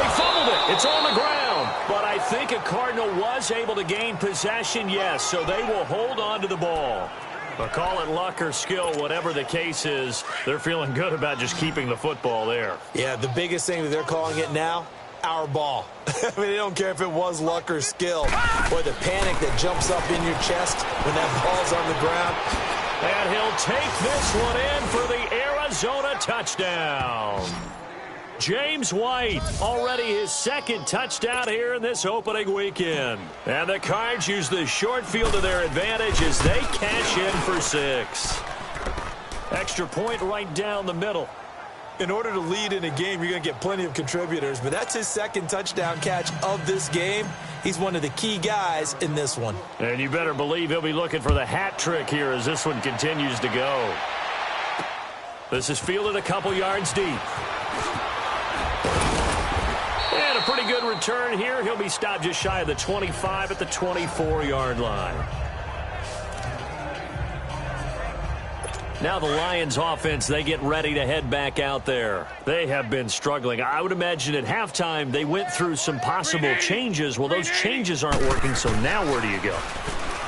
Speaker 2: he fumbled it. It's on the ground. But I think a Cardinal was able to gain possession, yes, so they will hold on to the ball. But call it luck or skill, whatever the case is, they're feeling good about just keeping the football there.
Speaker 1: Yeah, the biggest thing that they're calling it now, our ball. I mean, they don't care if it was luck or skill. Boy, the panic that jumps up in your chest when that ball's on the ground.
Speaker 2: And he'll take this one in for the Arizona touchdown. James White, already his 2nd touchdown here in this opening weekend. And the Cards use the short field to their advantage as they cash in for 6. Extra point right down the middle.
Speaker 1: In order to lead in a game, you're going to get plenty of contributors, but that's his 2nd touchdown catch of this game. He's one of the key guys in this one.
Speaker 2: And you better believe he'll be looking for the hat trick here as this one continues to go. This is fielded a couple yards deep. And a pretty good return here. He'll be stopped just shy of the 25 at the 24-yard line. Now the Lions offense, they get ready to head back out there. They have been struggling. I would imagine at halftime they went through some possible changes. Well, those changes aren't working, so now where do you go?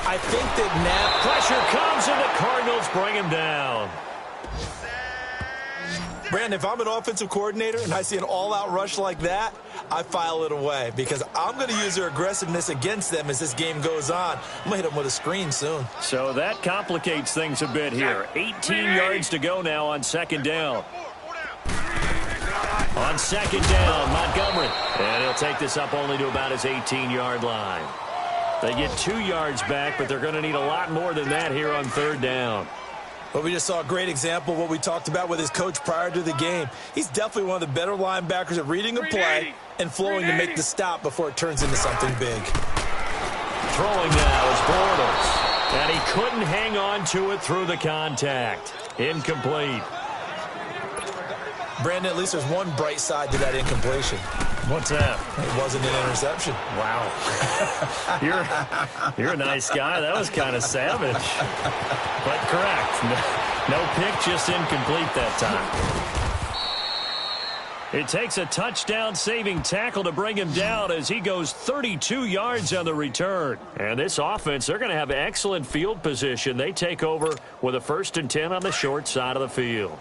Speaker 1: I think that now
Speaker 2: Pressure comes and the Cardinals bring him down.
Speaker 1: Brandon, if I'm an offensive coordinator and I see an all-out rush like that, I file it away because I'm going to use their aggressiveness against them as this game goes on. I'm going to hit them with a screen soon.
Speaker 2: So that complicates things a bit here. 18 yards to go now on second down. On second down, Montgomery. And he'll take this up only to about his 18-yard line. They get 2 yards back, but they're going to need a lot more than that here on third down.
Speaker 1: But we just saw a great example of what we talked about with his coach prior to the game. He's definitely one of the better linebackers at reading a play and flowing to make the stop before it turns into something big.
Speaker 2: Throwing now is Bortles. And he couldn't hang on to it through the contact. Incomplete.
Speaker 1: Brandon, at least there's one bright side to that incompletion.
Speaker 2: What's that?
Speaker 1: It wasn't an interception.
Speaker 2: Wow. You're a nice guy. That was kind of savage. But correct. No pick, just incomplete that time. It takes a touchdown-saving tackle to bring him down as he goes 32 yards on the return. And this offense, they're going to have excellent field position. They take over with a 1st and 10 on the short side of the field.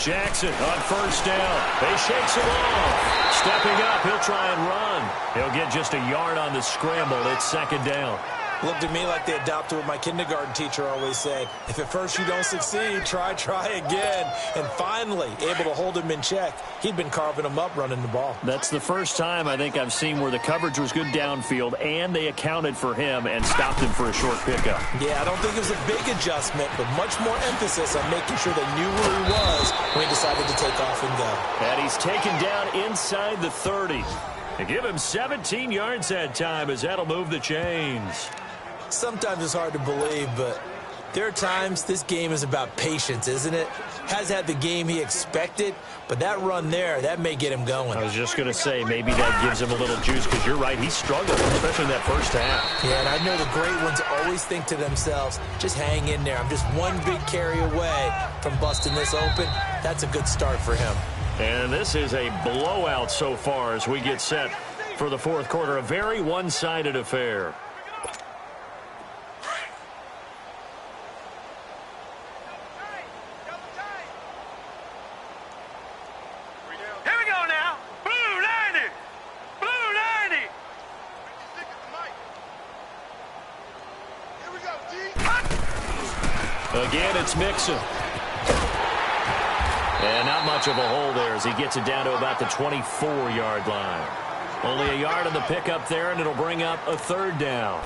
Speaker 2: Jackson on first down. They shakes him off. Stepping up, he'll try and run. He'll get just a yard on the scramble. It's second down.
Speaker 1: Looked at me like they adopted what my kindergarten teacher always said. If at first you don't succeed, try again. And finally, able to hold him in check. He'd been carving him up running the ball.
Speaker 2: That's the first time I think I've seen where the coverage was good downfield and they accounted for him and stopped him for a short pickup.
Speaker 1: Yeah, I don't think it was a big adjustment, but much more emphasis on making sure they knew where he was when he decided to take off and go.
Speaker 2: And he's taken down inside the 30. They give him 17 yards that time as that'll move the chains.
Speaker 1: Sometimes it's hard to believe, but there are times this game is about patience, isn't it? Has had the game he expected, but that run there, that may get him going.
Speaker 2: I was just going to say, maybe that gives him a little juice, because you're right, he struggled, especially in that first half.
Speaker 1: Yeah, and I know the great ones always think to themselves, just hang in there. I'm just one big carry away from busting this open. That's a good start for him.
Speaker 2: And this is a blowout so far as we get set for the fourth quarter. A very one-sided affair. Again, it's Mixon. And not much of a hole there as he gets it down to about the 24-yard line. Only a yard on the pickup there, and it'll bring up a third down.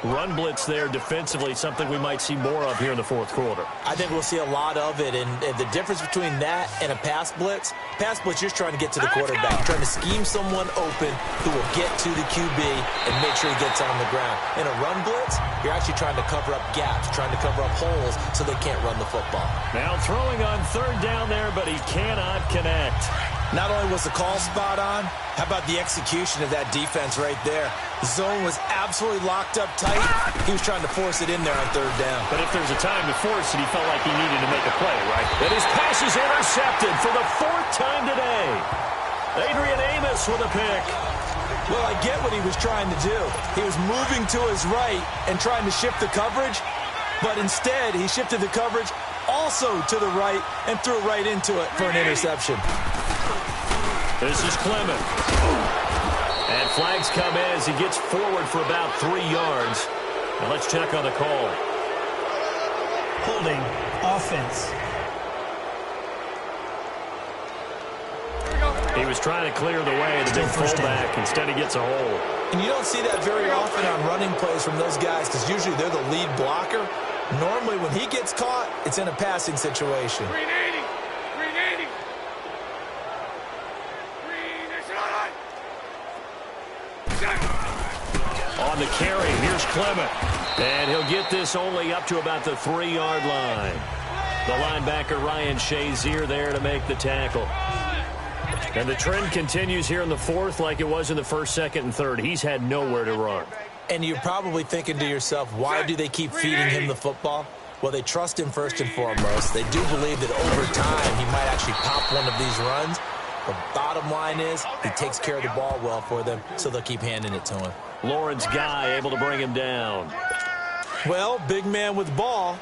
Speaker 2: Run blitz there defensively, something we might see more of here in the fourth quarter.
Speaker 1: I think we'll see a lot of it, and the difference between that and a pass blitz, you're just trying to get to the quarterback. You're trying to scheme someone open who will get to the QB and make sure he gets on the ground. In a run blitz, you're actually trying to cover up gaps, trying to cover up holes so they can't run the football.
Speaker 2: Now throwing on third down there, but he cannot connect.
Speaker 1: Not only was the call spot on, how about the execution of that defense right there? The zone was absolutely locked up tight. He was trying to force it in there on third down.
Speaker 2: But if there's a time to force it, he felt like he needed to make a play, right? And his pass is intercepted for the fourth time today. Adrian Amos with a pick.
Speaker 1: Well, I get what he was trying to do. He was moving to his right and trying to shift the coverage, but instead he shifted the coverage also to the right and threw right into it for an interception.
Speaker 2: This is Clement. And flags come in as he gets forward for about 3 yards. Now let's check on the call.
Speaker 3: Holding, offense.
Speaker 2: He was trying to clear the way, the big fullback. Instead he gets a hole.
Speaker 1: And you don't see that very often on running plays from those guys because usually they're the lead blocker. Normally when he gets caught, it's in a passing situation.
Speaker 2: On the carry, here's Clement. And he'll get this only up to about the 3-yard line. The linebacker, Ryan Shazier, there to make the tackle. And the trend continues here in the fourth like it was in the first, second, and third. He's had nowhere to run.
Speaker 1: And you're probably thinking to yourself, why do they keep feeding him the football? Well, they trust him first and foremost. They do believe that over time he might actually pop one of these runs. The bottom line is he takes care of the ball well for them, so they'll keep handing it to him.
Speaker 2: Lawrence Guy able to bring him down.
Speaker 1: Well, big man with ball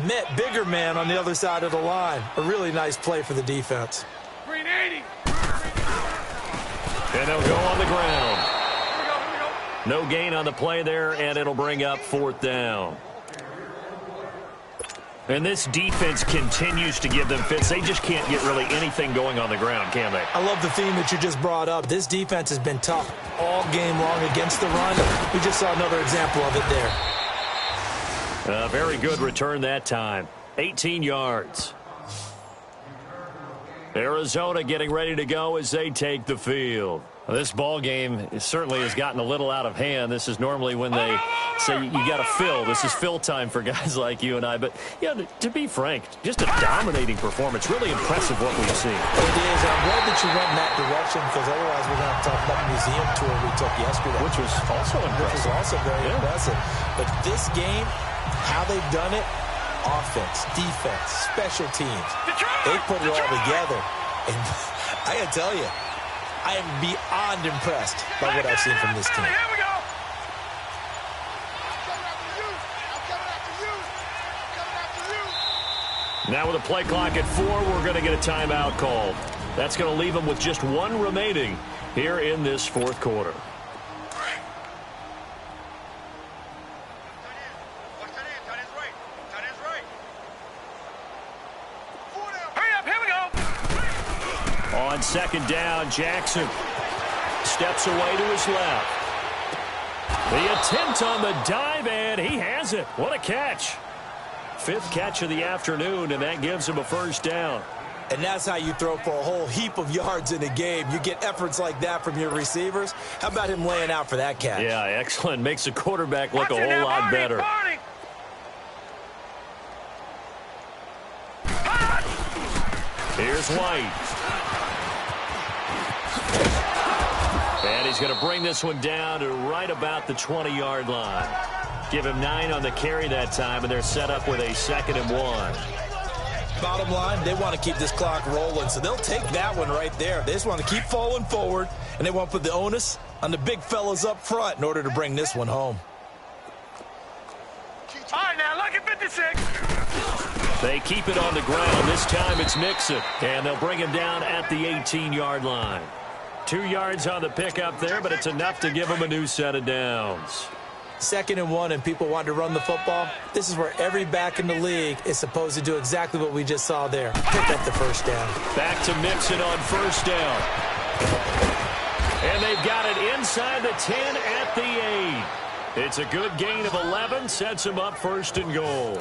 Speaker 1: met bigger man on the other side of the line. A really nice play for the defense.
Speaker 4: Green 80.
Speaker 2: And they'll go on the ground. No gain on the play there, and it'll bring up 4th down. And this defense continues to give them fits. They just can't get really anything going on the ground, can they?
Speaker 1: I love the theme that you just brought up. This defense has been tough all game long against the run. We just saw another example of it there.
Speaker 2: A very good return that time. 18 yards. Arizona getting ready to go as they take the field. Well, this ball game certainly has gotten a little out of hand. This is normally when they say you got to fill. This is fill time for guys like you and I. But, yeah, to be frank, just a dominating performance. Really impressive what we've seen.
Speaker 1: It is. I'm glad that you went in that direction because otherwise we're going to talk about the museum tour we took yesterday.
Speaker 2: Which was also impressive.
Speaker 1: Which was also very impressive. But this game, how they've done it, offense, defense, special teams, they put it all together. And I got to tell you, I am beyond impressed by what I've seen from this team.
Speaker 4: Here we go.
Speaker 2: Now with a play clock at 4, we're going to get a timeout called. That's going to leave them with just 1 remaining here in this 4th quarter. On 2nd down, Jackson steps away to his left. The attempt on the dive, and he has it. What a catch. 5th catch of the afternoon, and that gives him a 1st down.
Speaker 1: And that's how you throw for a whole heap of yards in a game. You get efforts like that from your receivers. How about him laying out for that catch?
Speaker 2: Yeah, excellent. Makes the quarterback look a whole lot better. Here's White. And he's going to bring this one down to right about the 20-yard line. Give him 9 on the carry that time, and they're set up with a 2nd and 1.
Speaker 1: Bottom line, they want to keep this clock rolling, so they'll take that one right there. They just want to keep falling forward, and they want to put the onus on the big fellas up front in order to bring this one home.
Speaker 4: All right, now, look at 56.
Speaker 2: They keep it on the ground. This time it's Mixon, and they'll bring him down at the 18-yard line. 2 yards on the pickup there, but it's enough to give them a new set of downs.
Speaker 1: 2nd and 1, and people want to run the football. This is where every back in the league is supposed to do exactly what we just saw there. Pick up the 1st down.
Speaker 2: Back to Mixon on 1st down. And they've got it inside the 10 at the 8. It's a good gain of 11, sets them up 1st and goal.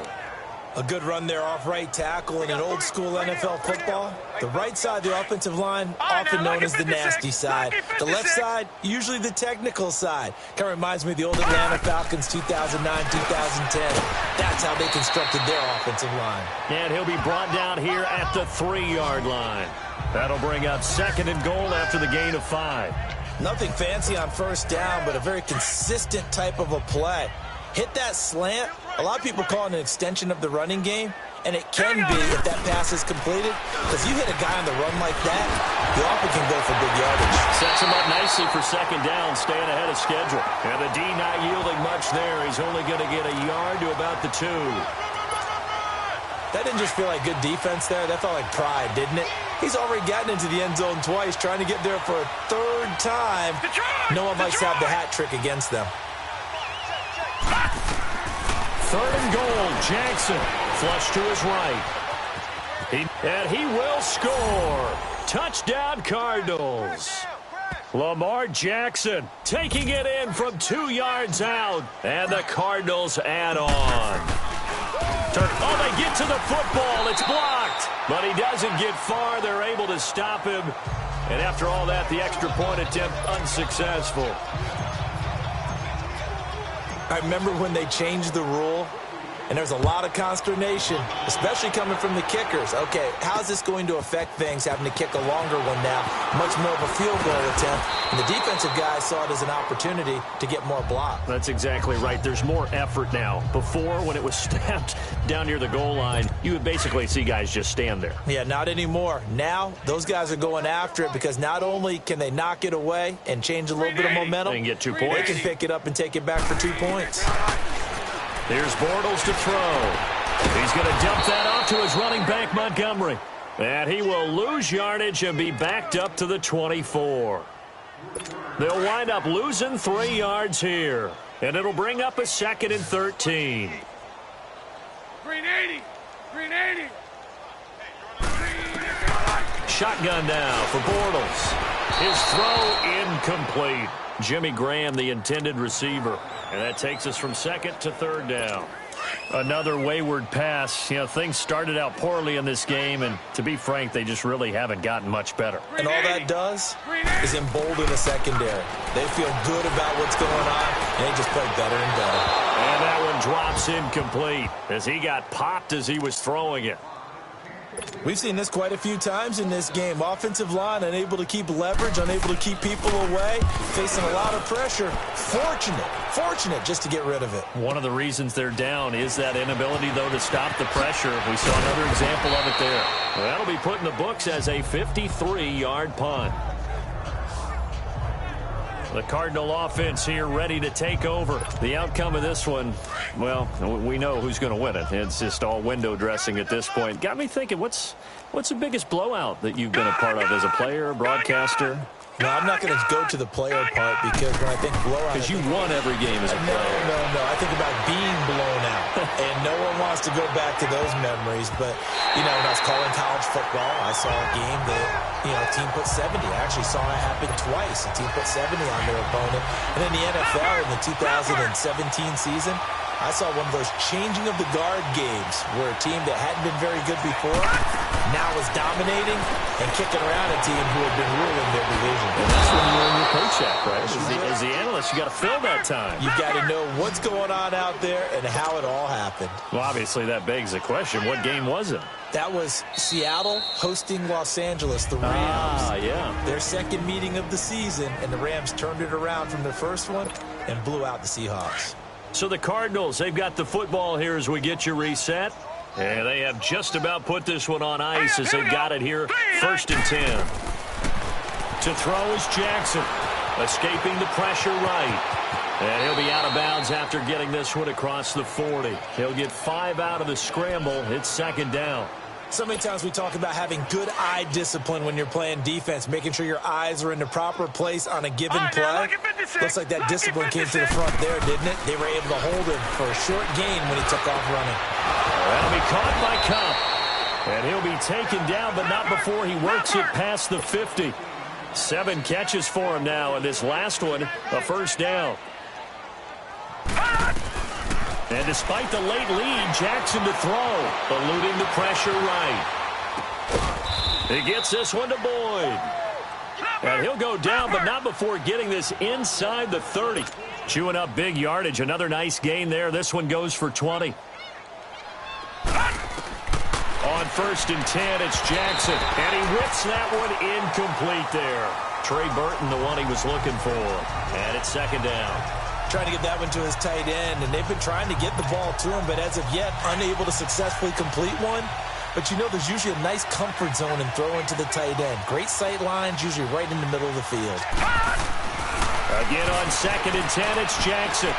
Speaker 1: A good run there off right tackle in an old-school NFL football. The right side of the offensive line, often known as the nasty side. The left side, usually the technical side. Kind of reminds me of the old Atlanta Falcons 2009-2010. That's how they constructed their offensive line.
Speaker 2: And he'll be brought down here at the 3-yard line. That'll bring up 2nd and goal after the gain of 5.
Speaker 1: Nothing fancy on 1st down, but a very consistent type of a play. Hit that slant. A lot of people call it an extension of the running game, and it can be if that pass is completed, because you hit a guy on the run like that, you often can go for big yardage.
Speaker 2: Sets him up nicely for 2nd down, staying ahead of schedule. And the D not yielding much there. He's only going to get a yard to about the 2.
Speaker 1: That didn't just feel like good defense there. That felt like pride, didn't it? He's already gotten into the end zone twice, trying to get there for a 3rd time. No one likes to have the hat trick against them.
Speaker 2: 3rd and goal, Jackson, flush to his right. And he will score. Touchdown, Cardinals. Lamar Jackson taking it in from 2 yards out. And the Cardinals add on. Oh, they get to the football. It's blocked. But he doesn't get far. They're able to stop him. And after all that, the extra point attempt unsuccessful.
Speaker 1: I remember when they changed the rule and there's a lot of consternation, especially coming from the kickers. Okay, how's this going to affect things, having to kick a longer one now, much more of a field goal attempt? And the defensive guys saw it as an opportunity to get more block.
Speaker 2: That's exactly right. There's more effort now. Before, when it was snapped down near the goal line, you would basically see guys just stand there.
Speaker 1: Yeah, not anymore. Now, those guys are going after it because not only can they knock it away and change a little bit of momentum,
Speaker 2: they can get 2 points.
Speaker 1: They can pick it up and take it back for 2 points.
Speaker 2: Here's Bortles to throw. He's going to dump that off to his running back, Montgomery. And he will lose yardage and be backed up to the 24. They'll wind up losing 3 yards here. And it'll bring up a 2nd and 13.
Speaker 4: Green 80. Green 80.
Speaker 2: Shotgun now for Bortles. His throw incomplete. Jimmy Graham, the intended receiver. And that takes us from 2nd to 3rd down. Another wayward pass. You know, things started out poorly in this game, and to be frank, they just really haven't gotten much better.
Speaker 1: And all that does is embolden the secondary. They feel good about what's going on, and they just play better and better.
Speaker 2: And that one drops incomplete as he got popped as he was throwing it.
Speaker 1: We've seen this quite a few times in this game. Offensive line unable to keep leverage, unable to keep people away, facing a lot of pressure. Fortunate just to get rid of it.
Speaker 2: One of the reasons they're down is that inability, though, to stop the pressure. We saw another example of it there. Well, that'll be put in the books as a 53-yard punt. The Cardinal offense here ready to take over. The outcome of this one, well, we know who's going to win it. It's just all window dressing at this point. Got me thinking, what's the biggest blowout that you've been a part of as a player, broadcaster?
Speaker 1: No, I'm not going to go to the player part because when I think blowout...
Speaker 2: Because you won every game as a player.
Speaker 1: No. I think about being blown out. And no one wants to go back to those memories. But, you know, when I was calling college football, I saw a game that, you know, a team put 70. I actually saw it happen twice. A team put 70 on their opponent. And in the NFL in the 2017 season, I saw one of those changing of the guard games where a team that hadn't been very good before now is dominating and kicking around a team who had been ruling their division.
Speaker 2: And that's when you earn your paycheck, right? As the analyst, you got to fill that time.
Speaker 1: You've got to know what's going on out there and how it all happened.
Speaker 2: Well, obviously, that begs the question, what game was it?
Speaker 1: That was Seattle hosting Los Angeles, the Rams.
Speaker 2: Yeah.
Speaker 1: Their second meeting of the season, and the Rams turned it around from their first one and blew out the Seahawks.
Speaker 2: So the Cardinals, they've got the football here as we get you reset. And they have just about put this one on ice as they've got it here, 1st and 10. To throw is Jackson, escaping the pressure right. And he'll be out of bounds after getting this one across the 40. He'll get 5 out of the scramble. It's 2nd down.
Speaker 1: So many times we talk about having good eye discipline when you're playing defense, making sure your eyes are in the proper place on a given play. Looks like that discipline came to the front there, didn't it? They were able to hold him for a short gain when he took off running.
Speaker 2: That'll be caught by Cup. And he'll be taken down, but not before he works it past the 50. 7 catches for him now, and this last one, a 1st down. And despite the late lead, Jackson to throw, eluding the pressure right. He gets this one to Boyd. And he'll go down, but not before getting this inside the 30. Chewing up big yardage. Another nice gain there. This one goes for 20. On 1st and 10, it's Jackson. And he whips that one incomplete there. Trey Burton, the one he was looking for. And it's 2nd down.
Speaker 1: Trying to get that one to his tight end, and they've been trying to get the ball to him, but as of yet, unable to successfully complete one. But you know there's usually a nice comfort zone in throwing to the tight end. Great sight lines, usually right in the middle of the field.
Speaker 2: Again on 2nd and 10, it's Jackson.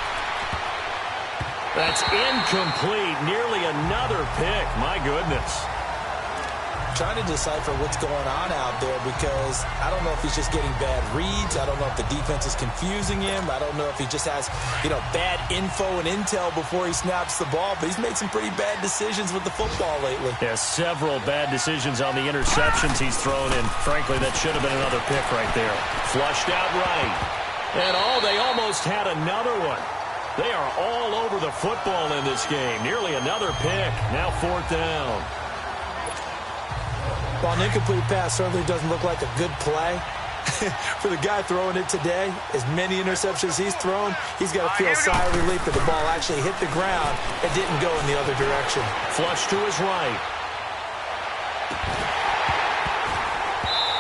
Speaker 2: That's incomplete. Nearly another pick. My goodness.
Speaker 1: Trying to decipher what's going on out there because I don't know if he's just getting bad reads. I don't know if the defense is confusing him. I don't know if he just has, you know, bad info and intel before he snaps the ball. But he's made some pretty bad decisions with the football lately.
Speaker 2: Yeah, several bad decisions on the interceptions he's thrown in. Frankly, that should have been another pick right there. Flushed out right. And they almost had another one. They are all over the football in this game. Nearly another pick. Now 4th down.
Speaker 1: Well, an incomplete pass certainly doesn't look like a good play. For the guy throwing it today, as many interceptions he's thrown, he's got to feel a sigh of relief that the ball actually hit the ground and didn't go in the other direction.
Speaker 2: Flush to his right.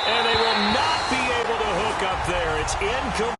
Speaker 2: And they will not be able to hook up there. It's incomplete.